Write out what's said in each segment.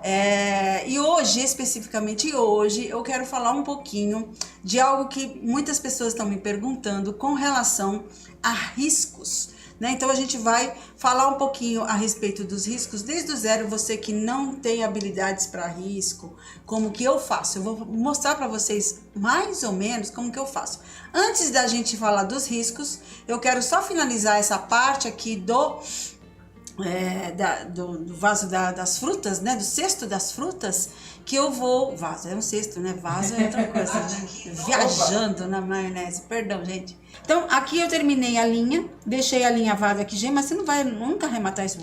E hoje, especificamente hoje, eu quero falar um pouquinho de algo que muitas pessoas estão me perguntando com relação a riscos, né? Então a gente vai falar um pouquinho a respeito dos riscos desde o zero. Você que não tem habilidades para risco, como que eu faço? Eu vou mostrar para vocês mais ou menos como que eu faço. Antes da gente falar dos riscos, eu quero só finalizar essa parte aqui do vaso das frutas, né? Do cesto das frutas, que eu vou... Vaso é um cesto, né? Vaso é outra coisa, né? Viajando na maionese, perdão, gente. Então, aqui eu terminei a linha, deixei alinhavada aqui, gente, mas você não vai nunca arrematar isso.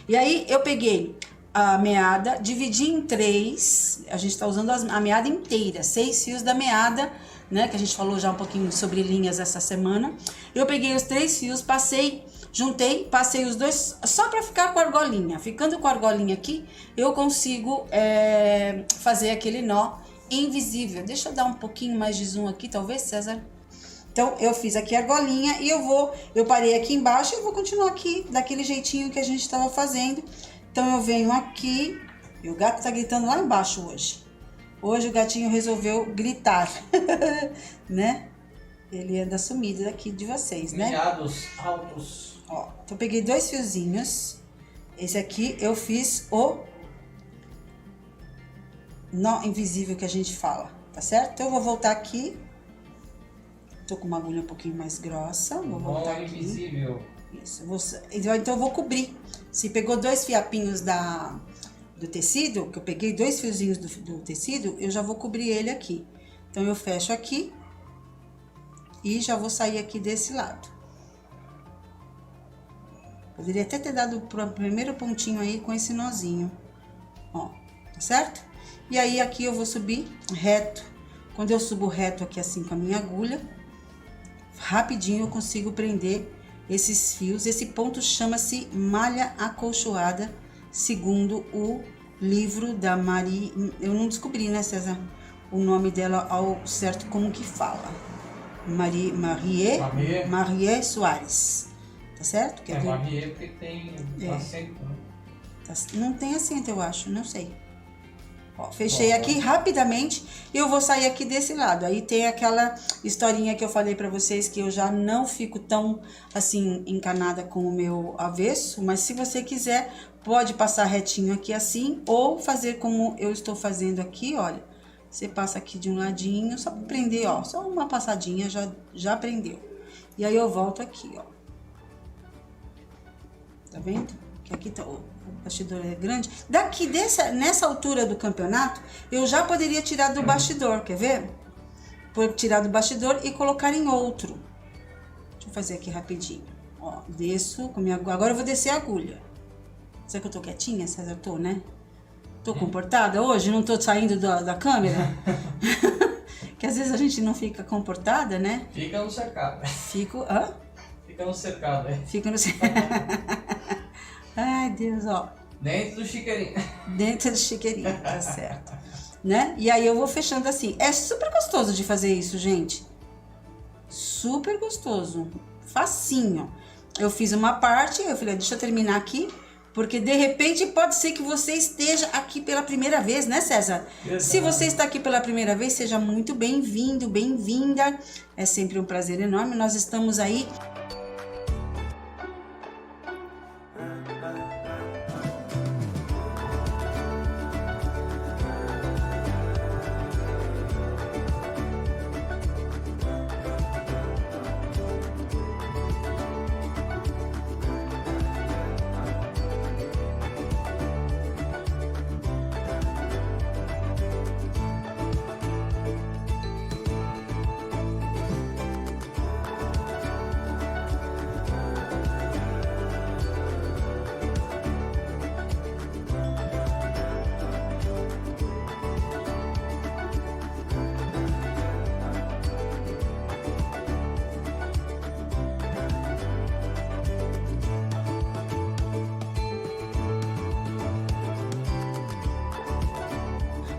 E aí, eu peguei a meada, dividi em 3, a gente tá usando a meada inteira, 6 fios da meada, né? Que a gente falou já um pouquinho sobre linhas essa semana. Eu peguei os 3 fios, juntei, passei os 2 só para ficar com a argolinha. Ficando com a argolinha aqui, eu consigo fazer aquele nó invisível. Deixa eu dar um pouquinho mais de zoom aqui, talvez, César. Então, eu fiz aqui a argolinha e eu parei aqui embaixo e vou continuar aqui daquele jeitinho que a gente estava fazendo. Então, eu venho aqui e o gato tá gritando lá embaixo hoje. Hoje o gatinho resolveu gritar, né? Ele anda sumido daqui de vocês, né? Griados altos. Ó, então eu peguei 2 fiozinhos. Esse aqui eu fiz o nó invisível que a gente fala, tá certo? Então eu vou voltar aqui. Tô com uma agulha um pouquinho mais grossa. Vou voltar aqui. Invisível. Isso. Então eu vou cobrir. Se pegou 2 fiapinhos do tecido, que eu peguei 2 fiozinhos do tecido, eu já vou cobrir ele aqui. Então eu fecho aqui e já vou sair aqui desse lado. Poderia até ter dado o primeiro pontinho aí com esse nozinho, ó, tá certo? E aí aqui eu vou subir reto. Quando eu subo reto aqui assim com a minha agulha, rapidinho eu consigo prender esses fios. Esse ponto chama-se malha acolchoada, segundo o livro da Marie. Eu não descobri, né, César, o nome dela ao certo, como que fala. Marie Soares. Tá certo? Marie porque tem acento, né? Não tem acento, eu acho, não sei. Ó, fechei aqui rapidamente e eu vou sair aqui desse lado. Aí tem aquela historinha que eu falei pra vocês, que eu já não fico tão, assim, encanada com o meu avesso. Mas se você quiser, pode passar retinho aqui assim, ou fazer como eu estou fazendo aqui, olha. Você passa aqui de um ladinho, só pra prender, ó. Só uma passadinha já prendeu. E aí eu volto aqui, ó. Tá vendo? Que aqui tá, o bastidor é grande. Daqui, nessa altura do campeonato, eu já poderia tirar do bastidor, quer ver? Tirar do bastidor e colocar em outro. Deixa eu fazer aqui rapidinho. Ó, desço com minha agulha. Agora eu vou descer a agulha. Será que eu tô quietinha, César? Tô, né? Tô comportada hoje? Não tô saindo da câmera? Que às vezes a gente não fica comportada, né? Fica no cercado. Fica no cercado, é. Fica no cercado. Ai, Deus, ó. Dentro do chiqueirinho. Dentro do chiqueirinho, tá certo. Né? E aí eu vou fechando assim. É super gostoso de fazer isso, gente. Super gostoso. Facinho. Eu fiz uma parte, eu falei, deixa eu terminar aqui. Porque de repente pode ser que você esteja aqui pela primeira vez, né, César? Exato. Se você está aqui pela primeira vez, seja muito bem-vindo, bem-vinda. É sempre um prazer enorme. Nós estamos aí.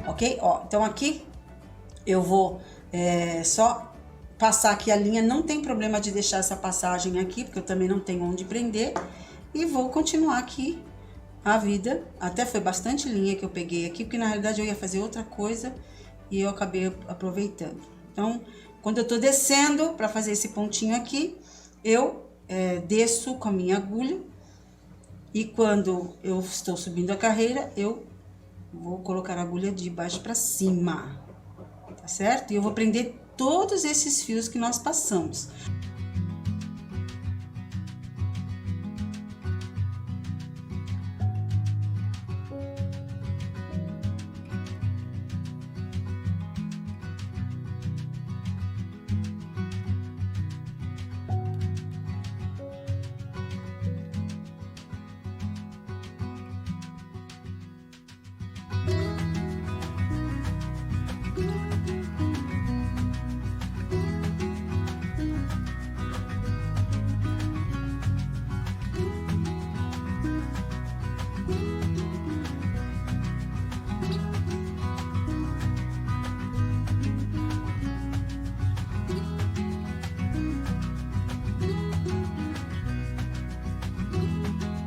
Ok? Ó, então aqui eu vou só passar aqui a linha, não tem problema de deixar essa passagem aqui, porque eu também não tenho onde prender. E vou continuar aqui a vida. Até foi bastante linha que eu peguei aqui, porque na realidade eu ia fazer outra coisa e eu acabei aproveitando. Então, quando eu tô descendo para fazer esse pontinho aqui, eu desço com a minha agulha, e quando eu estou subindo a carreira, eu vou colocar a agulha de baixo para cima, tá certo? E eu vou prender todos esses fios que nós passamos.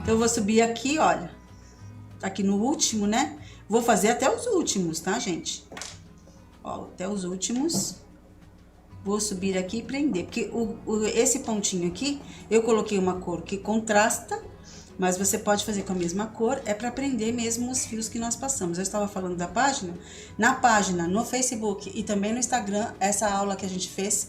Eu vou subir aqui, olha, aqui no último, né? Vou fazer até os últimos, tá, gente? Ó, até os últimos. Vou subir aqui e prender, porque esse pontinho aqui, eu coloquei uma cor que contrasta, mas você pode fazer com a mesma cor, é para prender mesmo os fios que nós passamos. Eu estava falando da página, na página, no Facebook e também no Instagram, essa aula que a gente fez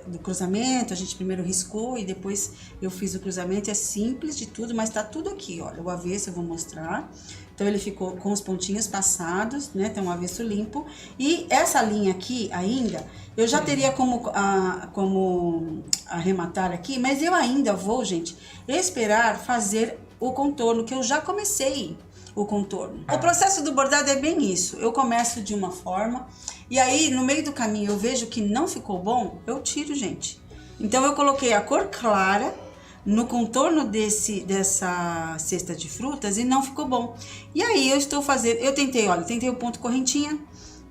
do cruzamento, a gente primeiro riscou e depois eu fiz o cruzamento, é simples de tudo, mas tá tudo aqui, olha, o avesso eu vou mostrar. Então, ele ficou com os pontinhos passados, né? Tem um avesso limpo. E essa linha aqui ainda, eu já teria como arrematar aqui, mas eu ainda vou, gente, esperar fazer o contorno, que eu já comecei o contorno. O processo do bordado é bem isso. Eu começo de uma forma, e aí, no meio do caminho, eu vejo que não ficou bom, eu tiro, gente. Então, eu coloquei a cor clara no contorno dessa cesta de frutas e não ficou bom. E aí eu estou fazendo, eu tentei, olha, tentei o ponto correntinha,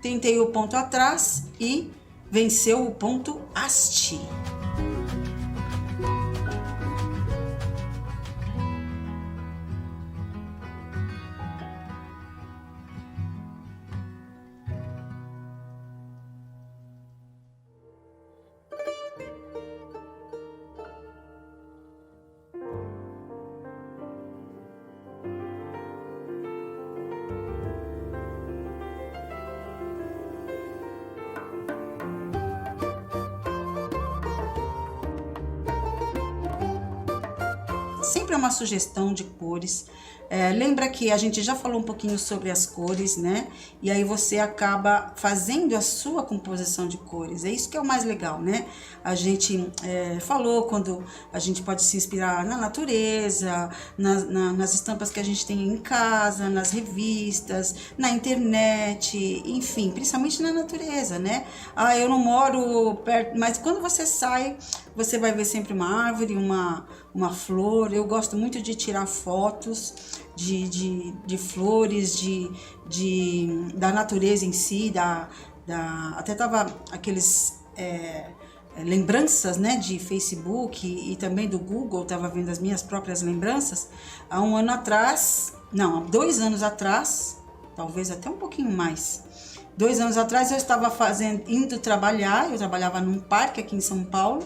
tentei o ponto atrás e venceu o ponto haste. Sempre é uma sugestão de cores. Lembra que a gente já falou um pouquinho sobre as cores, né? E aí você acaba fazendo a sua composição de cores. É isso que é o mais legal, né? A gente falou quando a gente pode se inspirar na natureza, nas estampas que a gente tem em casa, nas revistas, na internet, enfim, principalmente na natureza, né? Ah, eu não moro perto, mas quando você sai, você vai ver sempre uma árvore, uma flor. Eu gosto muito de tirar fotos de flores, da natureza em si, até tava aqueles lembranças, né, de Facebook e também do Google, tava vendo as minhas próprias lembranças. Há um ano atrás, não, há 2 anos atrás, talvez até um pouquinho mais, 2 anos atrás eu estava indo trabalhar, eu trabalhava num parque aqui em São Paulo,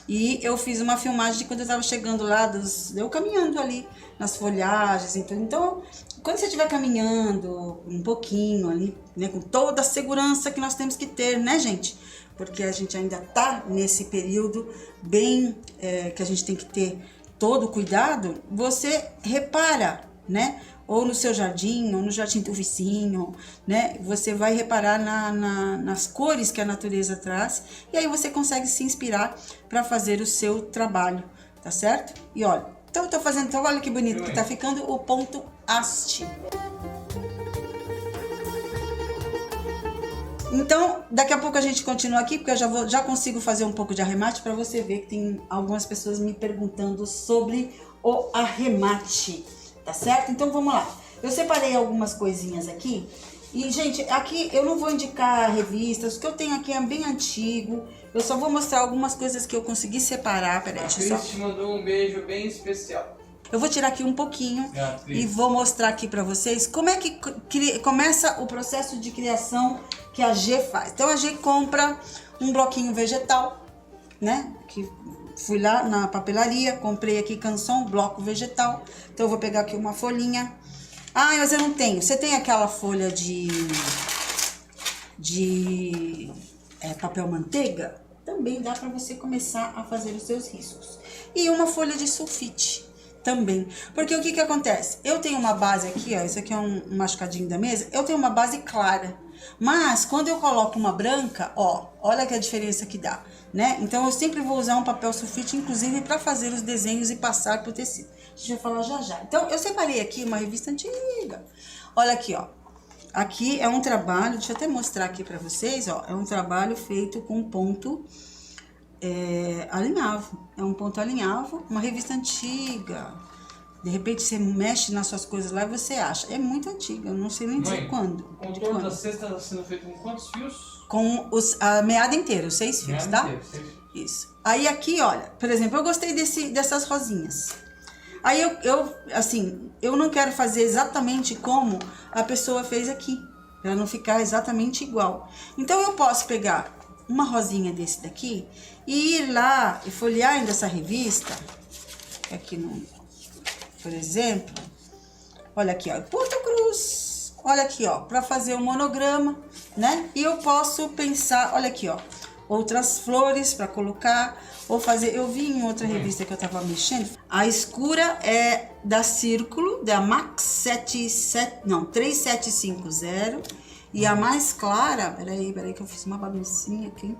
e eu fiz uma filmagem de quando eu estava chegando lá, eu caminhando ali nas folhagens. Então, quando você estiver caminhando um pouquinho ali, né, com toda a segurança que nós temos que ter, né, gente? Porque a gente ainda tá nesse período bem que a gente tem que ter todo o cuidado, você repara, né? Ou no seu jardim, ou no jardim do vizinho, né? Você vai reparar nas cores que a natureza traz, e aí você consegue se inspirar para fazer o seu trabalho, tá certo? E olha, então eu tô fazendo, então olha que bonito que tá ficando o ponto haste. Então, daqui a pouco a gente continua aqui, porque eu já consigo fazer um pouco de arremate para você ver que tem algumas pessoas me perguntando sobre o arremate. Tá certo? Então vamos lá. Eu separei algumas coisinhas aqui. E, gente, aqui eu não vou indicar revistas. O que eu tenho aqui é bem antigo. Eu só vou mostrar algumas coisas que eu consegui separar. Peraí, deixa eu só... te mandou um beijo bem especial. Eu vou tirar aqui um pouquinho Beatriz. e vou mostrar aqui pra vocês como é que começa o processo de criação que a G faz. Então a G compra um bloquinho vegetal, né? Que fui lá na papelaria, comprei aqui Canson, bloco vegetal. Então eu vou pegar aqui uma folhinha. Ah, mas eu não tenho. Você tem aquela folha de papel manteiga? Também dá para você começar a fazer os seus riscos. E uma folha de sulfite também. Porque o que acontece? Eu tenho uma base aqui, ó, isso aqui é um machucadinho da mesa, eu tenho uma base clara. Mas quando eu coloco uma branca, ó, olha que a diferença que dá, né? Então eu sempre vou usar um papel sulfite, inclusive para fazer os desenhos e passar pro tecido. A gente vai falar já já. Então eu separei aqui uma revista antiga. Olha aqui, ó. Aqui é um trabalho, deixa eu até mostrar aqui para vocês, ó. É um trabalho feito com ponto alinhavo. É um ponto alinhavo, uma revista antiga. De repente você mexe nas suas coisas lá e você acha. É muito antiga, eu não sei nem dizer quando. O contorno da cesta está sendo feito com quantos fios? Com a meada inteira, os 6 fios, tá? Inteiro, 6 fios. Isso. Aí aqui, olha, por exemplo, eu gostei dessas rosinhas. Aí eu não quero fazer exatamente como a pessoa fez aqui, para não ficar exatamente igual. Então eu posso pegar uma rosinha desse daqui e ir lá e folhear ainda essa revista, aqui por exemplo, olha aqui, ó, Ponto Cruz, olha aqui, ó, para fazer um monograma, né? E eu posso pensar, olha aqui, ó, outras flores para colocar, ou fazer, eu vi em outra revista que eu tava mexendo, a escura é da Círculo, da Max 3750, e a mais clara, peraí que eu fiz uma baguncinha aqui.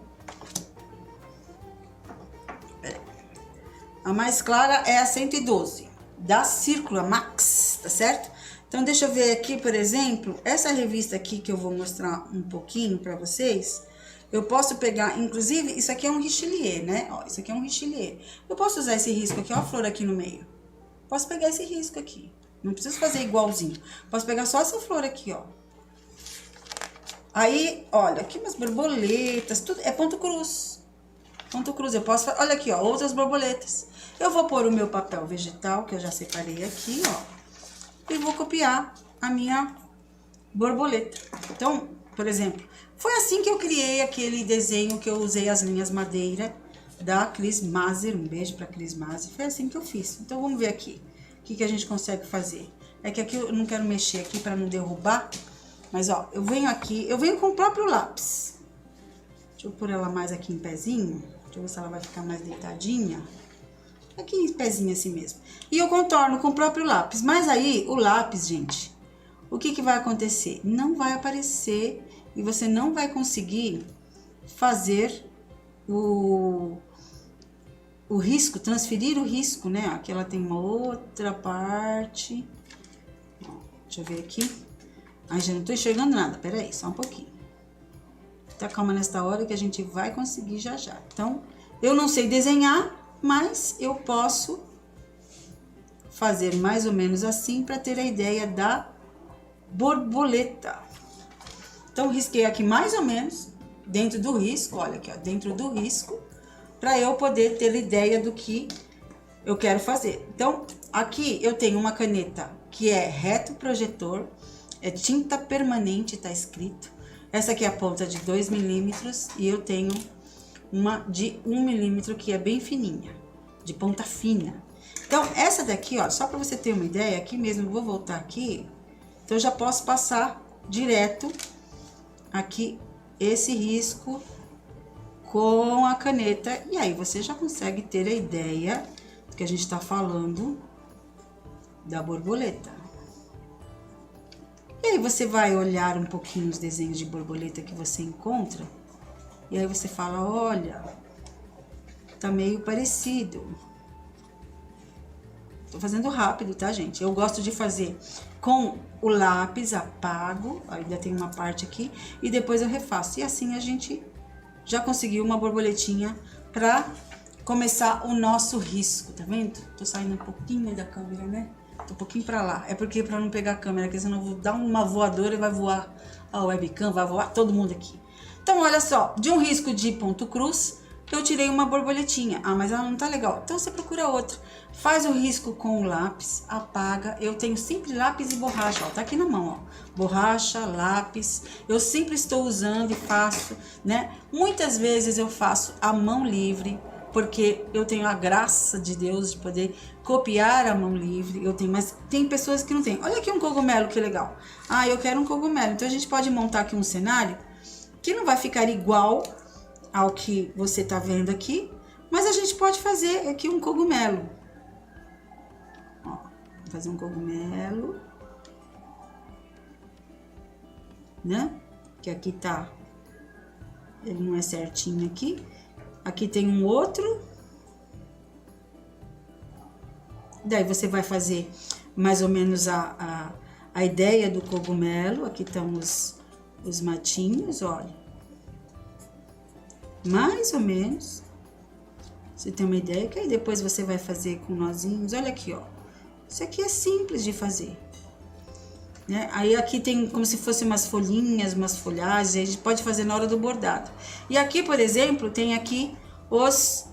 Peraí. A mais clara é a 112, da Círculo, a Max, tá certo? Então deixa eu ver aqui, por exemplo, essa revista aqui que eu vou mostrar um pouquinho para vocês. Eu posso pegar, inclusive, isso aqui é um richelieu, né? Ó, isso aqui é um richelieu. Eu posso usar esse risco aqui, ó, a flor aqui no meio. Posso pegar esse risco aqui. Não preciso fazer igualzinho. Posso pegar só essa flor aqui, ó. Aí, olha, aqui umas borboletas, tudo é ponto cruz. Ponto cruz, eu posso, olha aqui, ó, outras borboletas. Eu vou pôr o meu papel vegetal, que eu já separei aqui, ó. E vou copiar a minha borboleta. Então, por exemplo, foi assim que eu criei aquele desenho que eu usei as linhas madeira da Cris Maser. Um beijo pra Cris Maser. Foi assim que eu fiz. Então, vamos ver aqui o que a gente consegue fazer. É que aqui eu não quero mexer aqui pra não derrubar. Mas, ó, eu venho aqui, eu venho com o próprio lápis. Deixa eu pôr ela mais aqui em pezinho. Deixa eu ver se ela vai ficar mais deitadinha. Aqui em pezinho assim mesmo. E eu contorno com o próprio lápis. Mas aí, o lápis, gente, o que vai acontecer? Não vai aparecer e você não vai conseguir fazer o risco, transferir o risco, né? Aqui ela tem uma outra parte. Deixa eu ver aqui. Ai, já não tô enxergando nada. Peraí, só um pouquinho. Tá calma nesta hora que a gente vai conseguir já já. Então, eu não sei desenhar, mas eu posso fazer mais ou menos assim para ter a ideia da borboleta. Então, risquei aqui mais ou menos dentro do risco, olha aqui, ó, dentro do risco, para eu poder ter ideia do que eu quero fazer. Então, aqui eu tenho uma caneta que é reto projetor, é tinta permanente, tá escrito. Essa aqui é a ponta de 2 milímetros e eu tenho uma de 1 milímetro que é bem fininha, de ponta fina. Então, essa daqui, ó, só para você ter uma ideia, aqui mesmo, eu vou voltar aqui, então eu já posso passar direto aqui esse risco com a caneta, e aí você já consegue ter a ideia do que a gente tá falando da borboleta. E aí você vai olhar um pouquinho os desenhos de borboleta que você encontra, e aí você fala, olha, tá meio parecido. Tô fazendo rápido, tá, gente? Eu gosto de fazer com o lápis, apago, ainda tem uma parte aqui, e depois eu refaço. E assim a gente já conseguiu uma borboletinha pra começar o nosso risco, tá vendo? Tô saindo um pouquinho da câmera, né? Tô um pouquinho pra lá. É porque pra não pegar a câmera, porque senão eu vou dar uma voadora e vai voar a webcam, vai voar todo mundo aqui. Então, olha só, de um risco de ponto cruz, eu tirei uma borboletinha. Ah, mas ela não tá legal. Então você procura outra. Faz o risco com o lápis, apaga. Eu tenho sempre lápis e borracha, ó, tá aqui na mão, ó. Borracha, lápis. Eu sempre estou usando e faço, né? Muitas vezes eu faço a mão livre, porque eu tenho a graça de Deus de poder copiar a mão livre. Eu tenho, mas tem pessoas que não têm. Olha aqui um cogumelo, que legal. Ah, eu quero um cogumelo. Então a gente pode montar aqui um cenário que não vai ficar igual ao que você tá vendo aqui, mas a gente pode fazer aqui um cogumelo. Ó, vou fazer um cogumelo, né? Que aqui tá, ele não é certinho aqui. Aqui tem um outro. Daí você vai fazer mais ou menos a ideia do cogumelo. Aqui estão os matinhos, olha. Mais ou menos. Você tem uma ideia, que aí depois você vai fazer com nozinhos. Olha aqui, ó. Isso aqui é simples de fazer, né? Aí aqui tem como se fosse umas folhinhas, umas folhagens. A gente pode fazer na hora do bordado. E aqui, por exemplo, tem aqui os...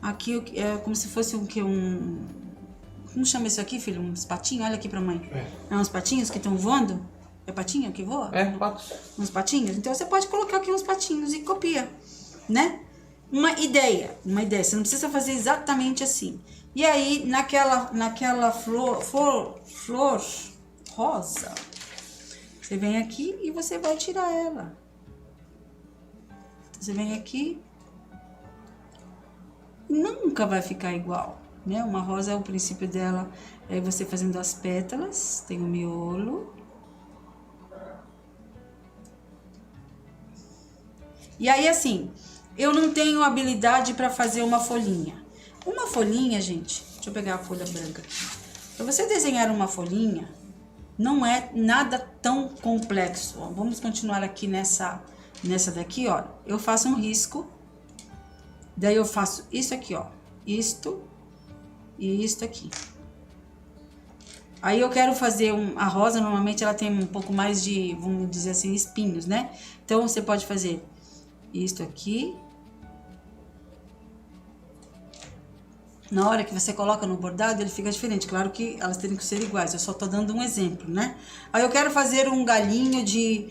aqui é como se fosse como chama isso aqui, filho? Uns patinhos? Olha aqui pra mãe. É uns patinhos que estão voando? É patinho que voa? É, patos. Uns patinhos? Então você pode colocar aqui uns patinhos e copia, né? Uma ideia. Você não precisa fazer exatamente assim. E aí, naquela flor rosa, você vem aqui e você vai tirar ela. Você vem aqui, nunca vai ficar igual, né? Uma rosa, o princípio dela é você fazendo as pétalas, tem o miolo. E aí, assim, eu não tenho habilidade para fazer uma folhinha. Uma folhinha, gente, deixa eu pegar a folha branca aqui. Para você desenhar uma folhinha, não é nada tão complexo. Ó, vamos continuar aqui nessa daqui, ó. Eu faço um risco, daí eu faço isso aqui, ó. Isto e isto aqui. Aí eu quero fazer a rosa, normalmente ela tem um pouco mais de, vamos dizer assim, espinhos, né? Então você pode fazer isto aqui. Na hora que você coloca no bordado, ele fica diferente. Claro que elas teriam que ser iguais, eu só tô dando um exemplo, né? Aí eu quero fazer um galinho de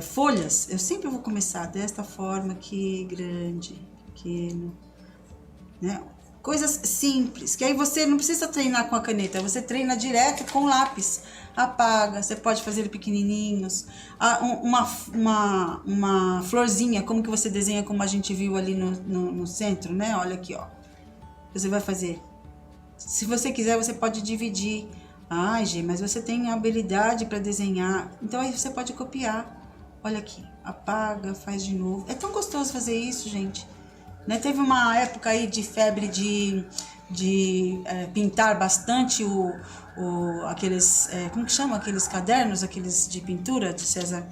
folhas. Eu sempre vou começar desta forma aqui, grande, pequeno, né? Coisas simples, que aí você não precisa treinar com a caneta, você treina direto com lápis. Apaga, você pode fazer pequenininhos. Uma florzinha, como que você desenha, como a gente viu ali no centro, né? Olha aqui, ó. Você vai fazer. Se você quiser, você pode dividir. Ai, Gê, mas você tem habilidade para desenhar. Então aí você pode copiar. Olha aqui, apaga, faz de novo. É tão gostoso fazer isso, gente. Né? Teve uma época aí de febre de pintar bastante aqueles, como que chama? Aqueles cadernos, aqueles de pintura de César,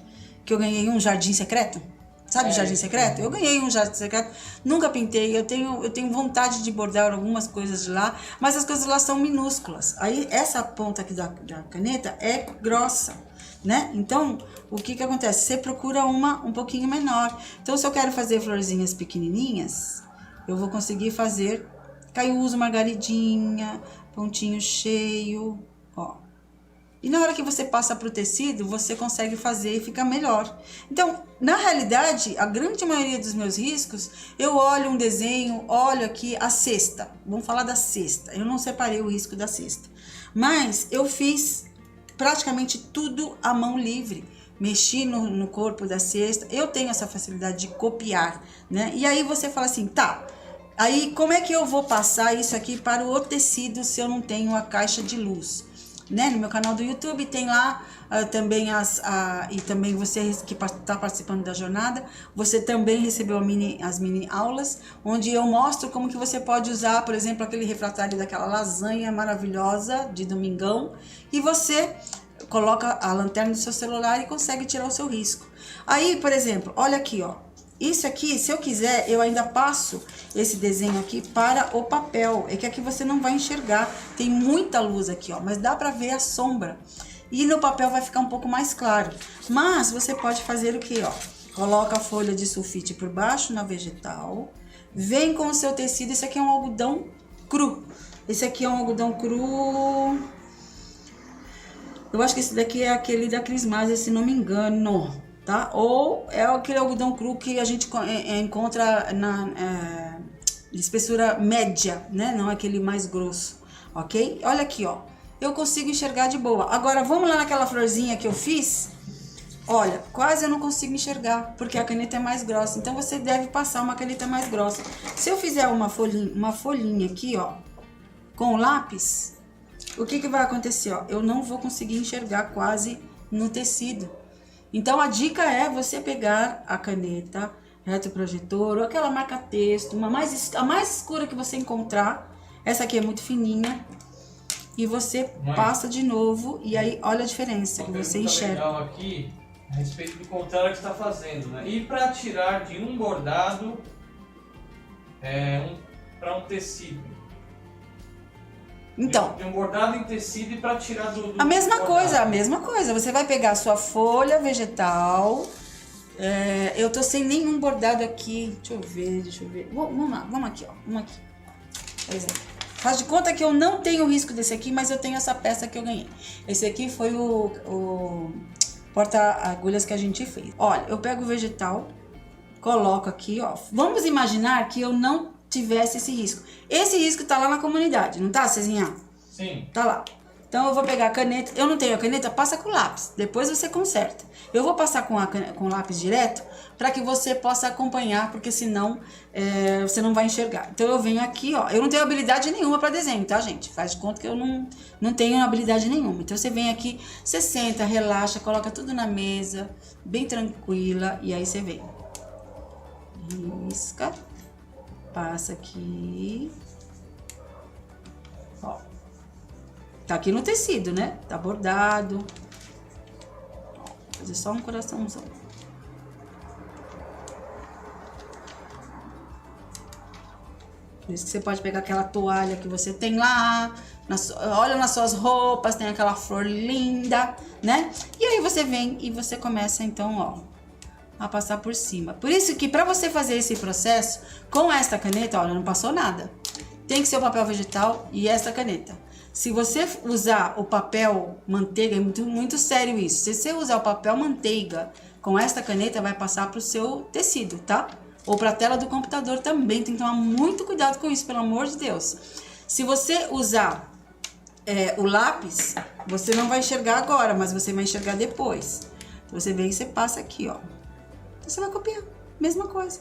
que eu ganhei um Jardim Secreto. Sabe o Jardim Secreto? Eu ganhei um Jardim Secreto, nunca pintei, eu tenho vontade de bordar algumas coisas de lá, mas as coisas lá são minúsculas. Aí essa ponta aqui da caneta é grossa, né? Então, o que acontece? Você procura uma um pouquinho menor. Então, se eu quero fazer florzinhas pequenininhas, eu vou conseguir fazer, aí eu uso margaridinha, pontinho cheio, ó. E na hora que você passa para o tecido, você consegue fazer e fica melhor. Então, na realidade, a grande maioria dos meus riscos, eu olho um desenho, olho aqui a cesta. Vamos falar da cesta. Eu não separei o risco da cesta. Mas eu fiz praticamente tudo à mão livre. Mexi no corpo da cesta. Eu tenho essa facilidade de copiar, né? E aí você fala assim, tá... Aí, como é que eu vou passar isso aqui para o tecido se eu não tenho a caixa de luz? Né? No meu canal do YouTube tem lá também e também você que está participando da jornada, você também recebeu as mini aulas, onde eu mostro como que você pode usar, por exemplo, aquele refratário daquela lasanha maravilhosa de domingão, e você coloca a lanterna do seu celular e consegue tirar o seu risco. Aí, por exemplo, olha aqui, ó. Isso aqui, se eu quiser, eu ainda passo esse desenho aqui para o papel. É que aqui você não vai enxergar. Tem muita luz aqui, ó, mas dá pra ver a sombra. e no papel vai ficar um pouco mais claro. Mas você pode fazer o que, ó? Coloca a folha de sulfite por baixo na vegetal, vem com o seu tecido. Esse aqui é um algodão cru. Esse aqui é um algodão cru. Eu acho que esse daqui é aquele da Crismase, se não me engano, tá? Ou é aquele algodão cru que a gente encontra na espessura média, né? Não aquele mais grosso, ok? Olha aqui, ó. Eu consigo enxergar de boa. Agora, vamos lá naquela florzinha que eu fiz. Olha, quase eu não consigo enxergar, porque a caneta é mais grossa. Então, você deve passar uma caneta mais grossa. Se eu fizer uma folhinha aqui, ó, com o lápis, o que vai acontecer, ó? Eu não vou conseguir enxergar quase no tecido. Então, a dica é você pegar a caneta retroprojetor ou aquela marca-texto, a mais escura que você encontrar. Essa aqui é muito fininha. E você passa de novo e aí olha a diferença que você enxerga. Legal aqui a respeito do contrário que está fazendo, né? E para tirar de um bordado para um tecido. Então, de um bordado em tecido e para tirar do a mesma bordado. coisa, a mesma coisa. Você vai pegar a sua folha vegetal. Eu tô sem nenhum bordado aqui. Deixa eu ver. Vamos lá, vamos aqui, ó. Vamos aqui. Por exemplo. Faz de conta que eu não tenho risco desse aqui, mas eu tenho essa peça que eu ganhei. Esse aqui foi o porta-agulhas que a gente fez. Olha, eu pego o vegetal, coloco aqui, ó. Vamos imaginar que eu não tivesse esse risco. Esse risco tá lá na comunidade, não tá, Cezinha? Sim. Tá lá. Então eu vou pegar a caneta. Eu não tenho a caneta, passa com lápis. Depois você conserta. Eu vou passar com lápis direto para que você possa acompanhar, porque senão você não vai enxergar. Então eu venho aqui, ó. Eu não tenho habilidade nenhuma para desenho, tá, gente? Faz de conta que eu não tenho habilidade nenhuma. Então você vem aqui, você senta, relaxa, coloca tudo na mesa, bem tranquila, e aí você vem. Risca. Passa aqui. Ó. Tá aqui no tecido, né? Tá bordado. Vou fazer só um coraçãozão. Por isso que você pode pegar aquela toalha que você tem lá, olha nas suas roupas, tem aquela flor linda, né? E aí você vem e você começa então, ó, a passar por cima. Por isso que para você fazer esse processo com esta caneta, olha, não passou nada. Tem que ser o papel vegetal e esta caneta. Se você usar o papel manteiga, é muito sério isso. Se você usar o papel manteiga com esta caneta, vai passar para o seu tecido, tá? Ou para a tela do computador também. Tem que tomar muito cuidado com isso, pelo amor de Deus. Se você usar o lápis, você não vai enxergar agora, mas você vai enxergar depois. Então você vem e você passa aqui, ó. Você vai copiar, mesma coisa.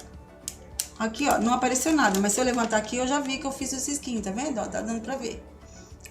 Aqui, ó, não apareceu nada, mas se eu levantar aqui, eu já vi que eu fiz o cisquinho, tá vendo? Ó, tá dando pra ver.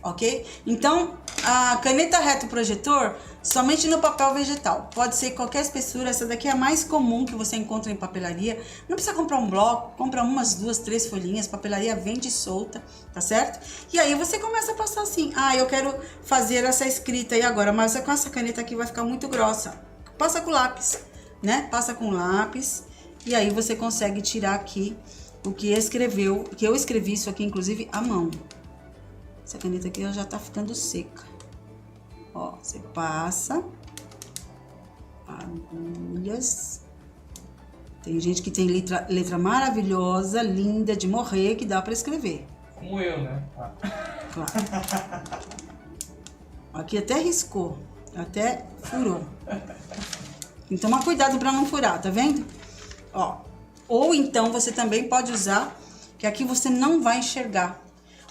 Ok? Então, a caneta retroprojetor, somente no papel vegetal. Pode ser qualquer espessura, essa daqui é a mais comum que você encontra em papelaria. Não precisa comprar um bloco, compra umas 2, 3 folhinhas, papelaria vende solta, tá certo? E aí você começa a passar assim, eu quero fazer essa escrita aí agora, mas com essa caneta aqui vai ficar muito grossa. Passa com lápis, né? Passa com lápis, e aí você consegue tirar aqui o que escreveu, que eu escrevi isso aqui, inclusive, à mão. Essa caneta aqui já tá ficando seca. Ó, você passa. Agulhas. Tem gente que tem letra maravilhosa, linda, de morrer, que dá pra escrever. Como eu, né? Claro. Aqui até riscou. Até furou. Tem que tomar cuidado pra não furar, tá vendo? Ó. Ou então você também pode usar, que aqui você não vai enxergar.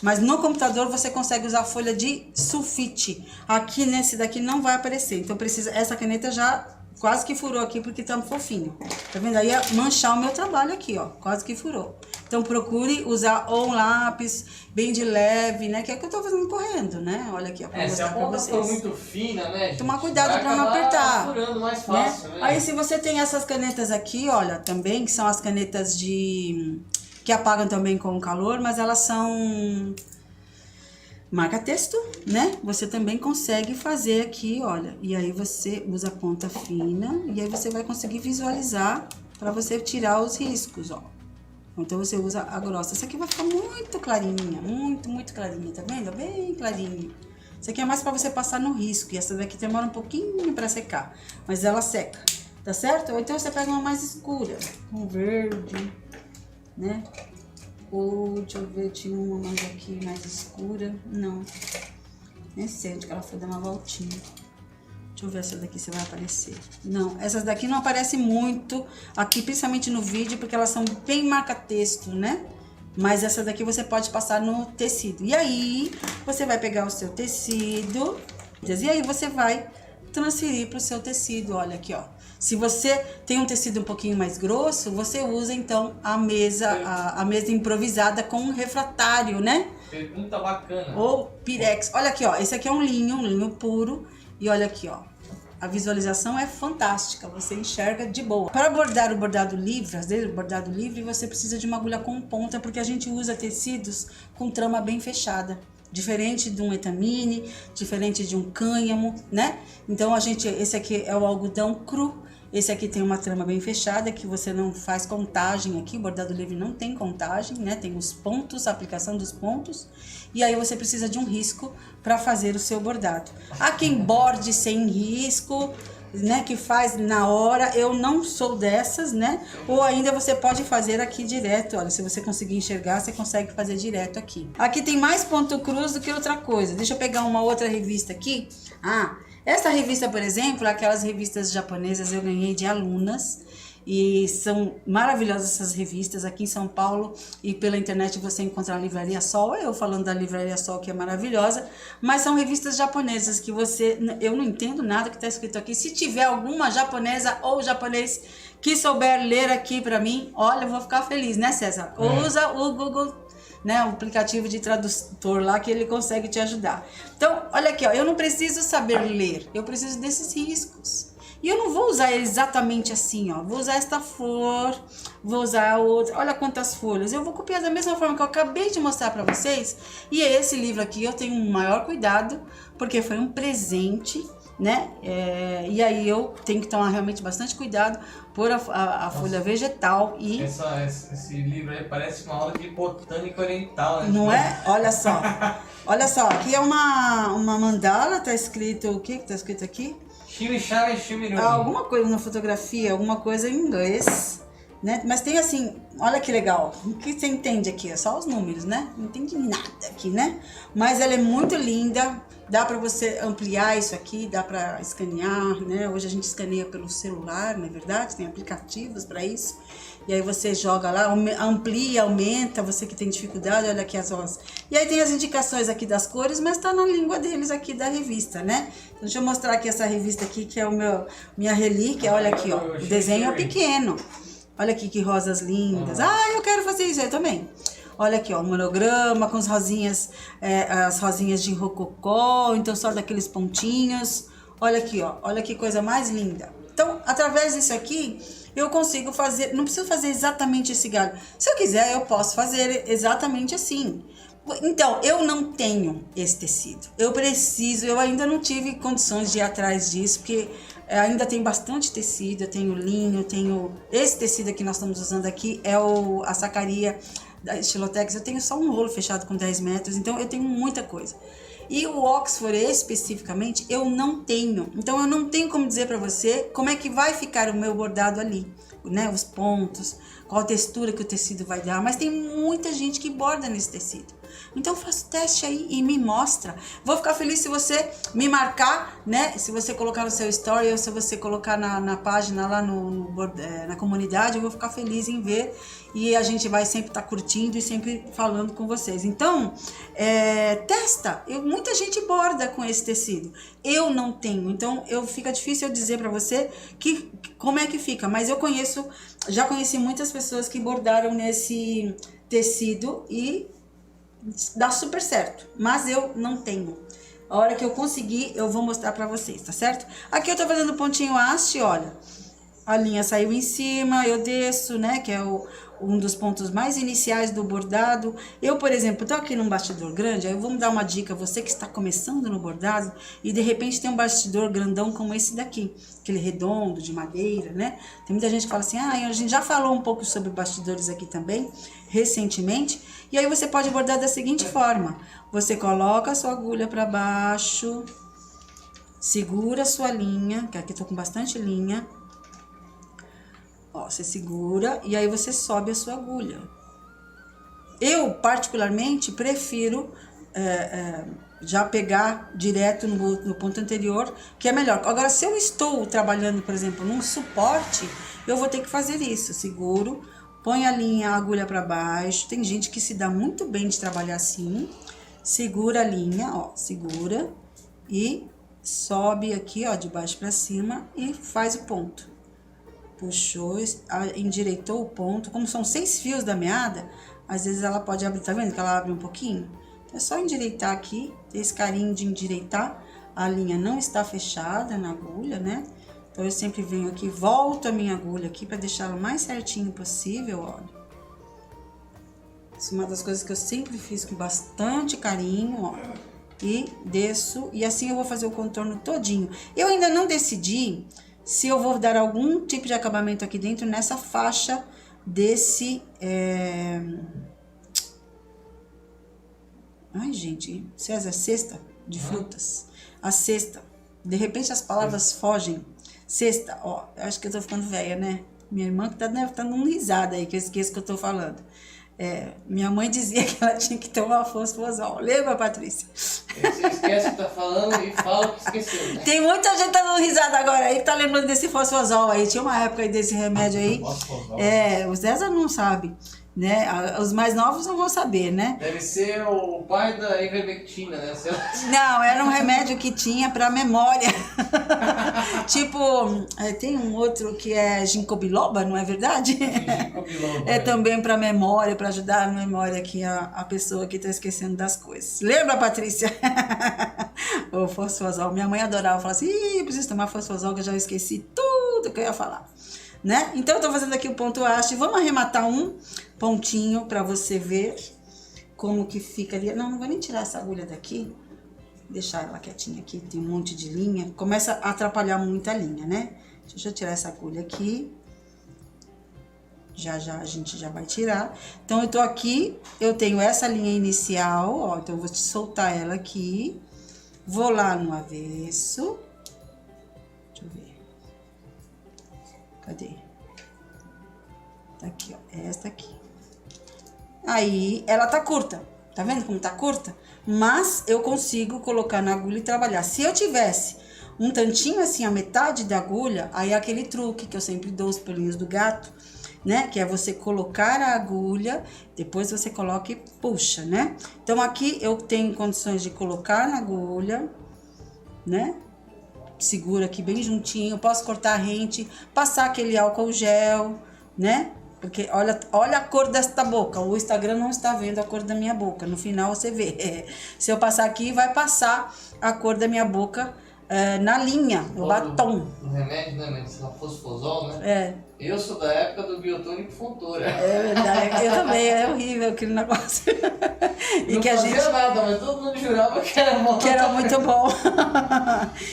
Mas no computador você consegue usar folha de sulfite. Aqui nesse daqui não vai aparecer. Então precisa, essa caneta já quase que furou aqui porque tá fofinho. Tá vendo? Aí ia manchar o meu trabalho aqui, ó. Quase que furou. Então procure usar ou um lápis bem de leve, né? Que é o que eu tô fazendo correndo, né? Olha aqui, ó. Pra se a ponta for muito fina, né, gente? Tomar cuidado pra não apertar. Furando mais fácil, né? Aí se você tem essas canetas aqui, olha, também, que são as canetas que apagam também com o calor, mas elas são marca-texto, né? Você também consegue fazer aqui, olha, e aí você usa a ponta fina e aí você vai conseguir visualizar para você tirar os riscos, ó. Então você usa a grossa. Essa aqui vai ficar muito clarinha, muito clarinha, tá vendo? Bem clarinha. Essa aqui é mais pra você passar no risco. E essa daqui demora um pouquinho pra secar. Mas ela seca, tá certo? Ou então você pega uma mais escura. Um verde, né? Ou, deixa eu ver, tinha uma mais aqui, mais escura. Não. Nem sei onde que ela foi dar uma voltinha. Deixa eu ver essa daqui se vai aparecer. Não, essas daqui não aparecem muito aqui, principalmente no vídeo, porque elas são bem marca-texto, né? Mas essa daqui você pode passar no tecido. E aí, você vai pegar o seu tecido, e aí você vai transferir para o seu tecido. Olha aqui, ó. Se você tem um tecido um pouquinho mais grosso, você usa então a mesa improvisada com um refratário, né? Pergunta bacana. Ou pirex. Olha aqui, ó. Esse aqui é um linho puro. E olha aqui, ó. A visualização é fantástica, você enxerga de boa. Para bordar o bordado livre, às vezes o bordado livre, você precisa de uma agulha com ponta, porque a gente usa tecidos com trama bem fechada. Diferente de um etamine, diferente de um cânhamo, né? Então esse aqui é o algodão cru. Esse aqui tem uma trama bem fechada, que você não faz contagem aqui. O bordado livre não tem contagem, né? Tem os pontos, a aplicação dos pontos. E aí você precisa de um risco para fazer o seu bordado. Há quem borde sem risco, né? Que faz na hora. Eu não sou dessas, né? Ou ainda você pode fazer aqui direto. Olha, se você conseguir enxergar, você consegue fazer direto aqui. Aqui tem mais ponto cruz do que outra coisa. Deixa eu pegar uma outra revista aqui. Essa revista, por exemplo, aquelas revistas japonesas eu ganhei de alunas e são maravilhosas essas revistas aqui em São Paulo, e pela internet você encontra a Livraria Sol, eu falando da Livraria Sol que é maravilhosa, mas são revistas japonesas que eu não entendo nada que está escrito aqui. Se tiver alguma japonesa ou japonês que souber ler aqui para mim, olha, eu vou ficar feliz, né, César? Usa o Google, né, o aplicativo de tradutor lá, que ele consegue te ajudar. Então, olha aqui, ó, eu não preciso saber ler, eu preciso desses riscos. E eu não vou usar exatamente assim, ó. Vou usar esta flor, vou usar a outra. Olha quantas folhas. Eu vou copiar da mesma forma que eu acabei de mostrar para vocês. E esse livro aqui eu tenho um maior cuidado, porque foi um presente, né? E aí eu tenho que tomar realmente bastante cuidado por a folha vegetal e... Esse livro aí parece uma aula de botânica oriental, né? Não é? Olha só. Olha só, aqui é uma mandala, tá escrito... O que tá escrito aqui? Shimichara e Shimirumi. Alguma coisa na fotografia, alguma coisa em inglês, né? Mas tem assim, olha que legal. O que você entende aqui? É só os números, né? Não entende nada aqui, né? Mas ela é muito linda. Dá para você ampliar isso aqui, dá para escanear, né? Hoje a gente escaneia pelo celular, não é verdade? Tem aplicativos para isso. E aí você joga lá, amplia, aumenta, você que tem dificuldade, olha aqui as horas. E aí tem as indicações aqui das cores, mas tá na língua deles aqui da revista, né? Então, deixa eu mostrar aqui essa revista aqui, que é minha relíquia, olha aqui, ó. O desenho é pequeno. Olha aqui que rosas lindas. Eu quero fazer isso aí também. Olha aqui, ó, um monograma com as rosinhas de rococó, então só daqueles pontinhos. Olha aqui, ó, olha que coisa mais linda. Então, através disso aqui, eu consigo fazer, não preciso fazer exatamente esse galho. Se eu quiser, eu posso fazer exatamente assim. Então, eu não tenho esse tecido. Eu ainda não tive condições de ir atrás disso, porque ainda tem bastante tecido. Eu tenho linho, eu tenho... Esse tecido que nós estamos usando aqui é a sacaria da Estilotex. Eu tenho só um rolo fechado com 10 metros, então eu tenho muita coisa. E o Oxford especificamente eu não tenho. Então eu não tenho como dizer para você como é que vai ficar o meu bordado ali, né? Os pontos, qual a textura que o tecido vai dar. Mas tem muita gente que borda nesse tecido. Então faça o teste aí e me mostra. Vou ficar feliz se você me marcar, né? Se você colocar no seu story ou se você colocar na página lá na comunidade, eu vou ficar feliz em ver. E a gente vai sempre estar curtindo e sempre falando com vocês. Então, testa. Muita gente borda com esse tecido. Eu não tenho. Então, fica difícil eu dizer para você como é que fica. Mas já conheci muitas pessoas que bordaram nesse tecido e dá super certo. Mas eu não tenho. A hora que eu conseguir, eu vou mostrar para vocês, tá certo? Aqui eu tô fazendo pontinho haste, olha. a linha saiu em cima, eu desço, né, que é um dos pontos mais iniciais do bordado. Eu, por exemplo, tô aqui num bastidor grande, aí eu vou dar uma dica, você que está começando no bordado e de repente tem um bastidor grandão como esse daqui, aquele redondo de madeira, né? Tem muita gente que fala assim, a gente já falou um pouco sobre bastidores aqui também, recentemente, e aí você pode bordar da seguinte forma, você coloca a sua agulha para baixo, segura a sua linha, que aqui eu tô com bastante linha, ó, você segura e aí você sobe a sua agulha. Eu, particularmente, prefiro já pegar direto no ponto anterior, que é melhor. Agora, se eu estou trabalhando, por exemplo, num suporte, eu vou ter que fazer isso. Seguro, põe a linha, a agulha para baixo. Tem gente que se dá muito bem de trabalhar assim. Segura a linha, ó, segura e sobe aqui, ó, de baixo para cima e faz o ponto. Puxou, endireitou o ponto. Como são 6 fios da meada, às vezes ela pode abrir, tá vendo que ela abre um pouquinho? É só endireitar aqui, ter esse carinho de endireitar. A linha não está fechada na agulha, né? Então eu sempre venho aqui, volto a minha agulha aqui para deixar ela o mais certinho possível, olha. Isso é uma das coisas que eu sempre fiz com bastante carinho, ó. E desço, e assim eu vou fazer o contorno todinho. Eu ainda não decidi se eu vou dar algum tipo de acabamento aqui dentro nessa faixa desse... Ai, gente, César, cesta de frutas. A cesta. De repente as palavras fogem. Cesta, ó, eu acho que eu tô ficando velha, né? Minha irmã que tá dando risada aí, que eu esqueço que eu tô falando. Minha mãe dizia que ela tinha que tomar fosfosol. Lembra, Patrícia? Você esquece o que tá falando e fala que esqueceu, né? Tem muita gente tá dando risada agora aí que tá lembrando desse fosfosol aí. Tinha uma época aí desse remédio aí. Fosfosol. O César não sabe, né? Os mais novos não vão saber, né? Deve ser o pai da ivermectina, né? Sei lá. Não, era um remédio que tinha pra memória. Tipo, tem um outro que é ginkgo biloba, não é verdade? Ginkgo biloba, É também pra memória, pra ajudar a memória aqui a pessoa que tá esquecendo das coisas. Lembra, Patrícia? O fosfosol. Minha mãe adorava falar assim, preciso tomar fosfosol que eu já esqueci tudo que eu ia falar. Né? Então eu tô fazendo aqui o ponto haste. Vamos arrematar um pontinho pra você ver como que fica ali. Não vou nem tirar essa agulha daqui. Deixar ela quietinha aqui, tem um monte de linha. Começa a atrapalhar muito a linha, né? Deixa eu tirar essa agulha aqui. Já a gente já vai tirar. Então eu tô aqui, eu tenho essa linha inicial, ó. Então eu vou te soltar ela aqui. Vou lá no avesso. Deixa eu ver. Cadê? Tá aqui, ó. Esta aqui. Aí, ela tá curta. Tá vendo como tá curta? Mas eu consigo colocar na agulha e trabalhar. Se eu tivesse um tantinho assim, a metade da agulha, aí é aquele truque que eu sempre dou os pelinhos do gato, né? Que é você colocar a agulha, depois você coloca e puxa, né? Então, aqui eu tenho condições de colocar na agulha, né? Segura aqui bem juntinho, posso cortar a rente, passar aquele álcool gel, né? Porque olha a cor desta boca, o Instagram não está vendo a cor da minha boca, no final você vê. Se eu passar aqui, vai passar a cor da minha boca na linha, no batom. O remédio, né, mas fosfosol, né? É. Eu sou da época do biotônico Fontoura. É verdade, eu também, é horrível aquele negócio. E não que a fazia gente... nada, mas todo mundo jurava que era bom. Que era muito bom.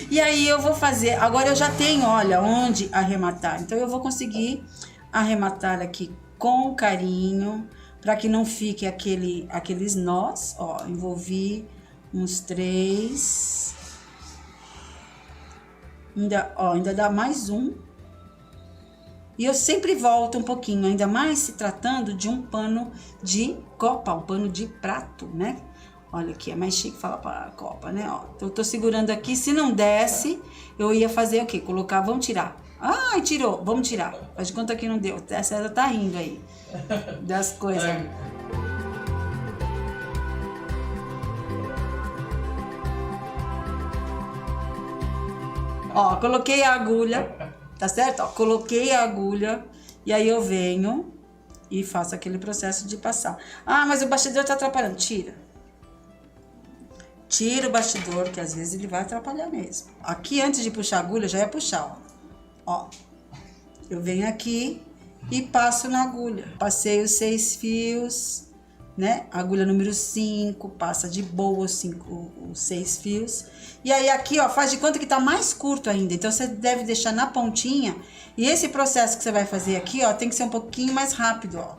E aí eu vou fazer, agora eu já tenho, olha, onde arrematar. Então eu vou conseguir arrematar aqui com carinho, para que não fique aqueles nós, ó, envolvi uns 3. Ainda dá mais um. E eu sempre volto um pouquinho, ainda mais se tratando de um pano de copa, um pano de prato, né? Olha aqui, é mais chique falar para copa, né? Ó, então eu tô segurando aqui, se não desce, eu ia fazer o quê? Colocar, vamos tirar. Ai, tirou, vamos tirar. Faz de conta que não deu, a César tá rindo aí das coisas. Ó, coloquei a agulha, tá certo? Ó, coloquei a agulha e aí eu venho e faço aquele processo de passar. Ah, mas o bastidor tá atrapalhando. Tira. Tira o bastidor, que às vezes ele vai atrapalhar mesmo. Aqui, antes de puxar a agulha, já ia puxar, ó. Ó. Eu venho aqui e passo na agulha. Passei os 6 fios, né? Agulha número 5, passa de boa os 6 fios. E aí aqui, ó, faz de conta que tá mais curto ainda. Então você deve deixar na pontinha. E esse processo que você vai fazer aqui, ó, tem que ser um pouquinho mais rápido, ó.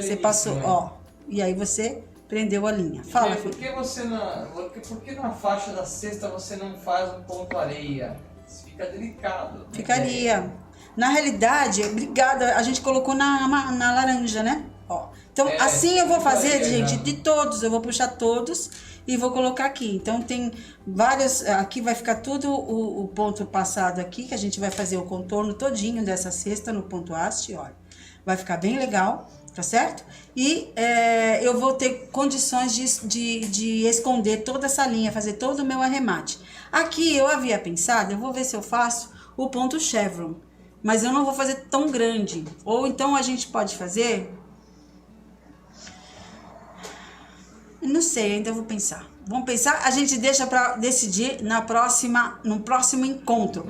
Você passou, ó. E aí você prendeu a linha. Fala, por que na faixa da cesta você não faz um ponto areia? Fica delicado. Ficaria. Na realidade, obrigada, a gente colocou na laranja, né? Ó. Então, assim eu vou fazer, gente, de todos. Eu vou puxar todos e vou colocar aqui. Então, tem vários... Aqui vai ficar tudo o ponto passado aqui, que a gente vai fazer o contorno todinho dessa cesta no ponto haste, olha. Vai ficar bem legal, tá certo? E eu vou ter condições de esconder toda essa linha, fazer todo o meu arremate. Aqui eu havia pensado, eu vou ver se eu faço o ponto chevron, mas eu não vou fazer tão grande. Ou então a gente pode fazer... Não sei, ainda vou pensar. Vamos pensar, a gente deixa para decidir no próximo encontro.